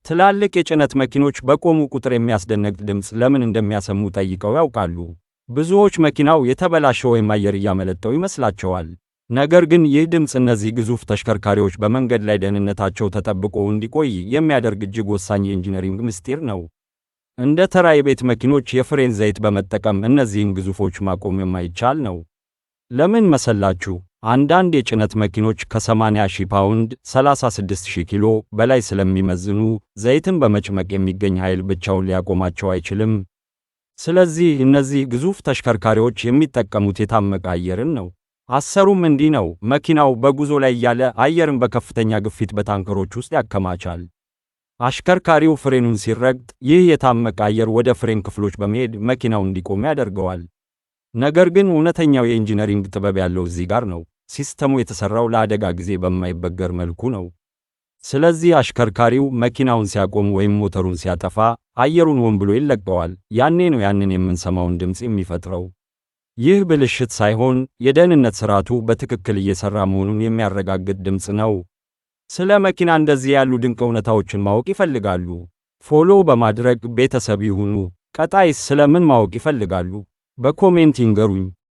ትላልቅ የጭነት መኪኖች በቆሙ ቁጥር የሚያስደነቅ ድምፅ ለምን እንደሚያሰሙ ጠይቀው ያውቃሉ? ብዙዎች መኪናው የተበላሸ ወይም አየር እያመለጠው ይመስላቸዋል። ነገር ግን ይህ ድምፅ እነዚህ ግዙፍ ተሽከርካሪዎች በመንገድ ላይ ደህንነታቸው ተጠብቆ እንዲቆይ የሚያደርግ እጅግ ወሳኝ የኢንጂነሪንግ ምስጢር ነው። እንደ ተራ የቤት መኪኖች የፍሬን ዘይት በመጠቀም እነዚህን ግዙፎች ማቆም የማይቻል ነው። ለምን መሰላችሁ? አንዳንድ የጭነት መኪኖች ከ80,000 ፓውንድ (36,000 ኪሎ) በላይ ስለሚመዝኑ ዘይትን በመጭመቅ የሚገኝ ኃይል ብቻውን ሊያቆማቸው አይችልም። ስለዚህ እነዚህ ግዙፍ ተሽከርካሪዎች የሚጠቀሙት የታመቀ አየርን ነው። አሰሩም እንዲህ ነው። መኪናው በጉዞ ላይ ያለ አየርን በከፍተኛ ግፊት በታንከሮች ውስጥ ያከማቻል። አሽከርካሪው ፍሬኑን ሲረግጥ ይህ የታመቀ አየር ወደ ፍሬን ክፍሎች በመሄድ መኪናው እንዲቆም ያደርገዋል። ነገር ግን እውነተኛው የኢንጂነሪንግ ጥበብ ያለው እዚህ ጋር ነው። ሲስተሙ የተሰራው ለአደጋ ጊዜ በማይበገር መልኩ ነው። ስለዚህ አሽከርካሪው መኪናውን ሲያቆም ወይም ሞተሩን ሲያጠፋ አየሩን ሆን ብሎ ይለቀዋል። ያኔ ነው ያንን የምንሰማውን ድምፅ የሚፈጥረው። ይህ ብልሽት ሳይሆን የደህንነት ስርዓቱ በትክክል እየሰራ መሆኑን የሚያረጋግጥ ድምፅ ነው። ስለ መኪና እንደዚህ ያሉ ድንቅ እውነታዎችን ማወቅ ይፈልጋሉ? ፎሎ በማድረግ ቤተሰብ ይሁኑ። ቀጣይስ ስለምን ማወቅ ይፈልጋሉ? በኮሜንት ይንገሩኝ።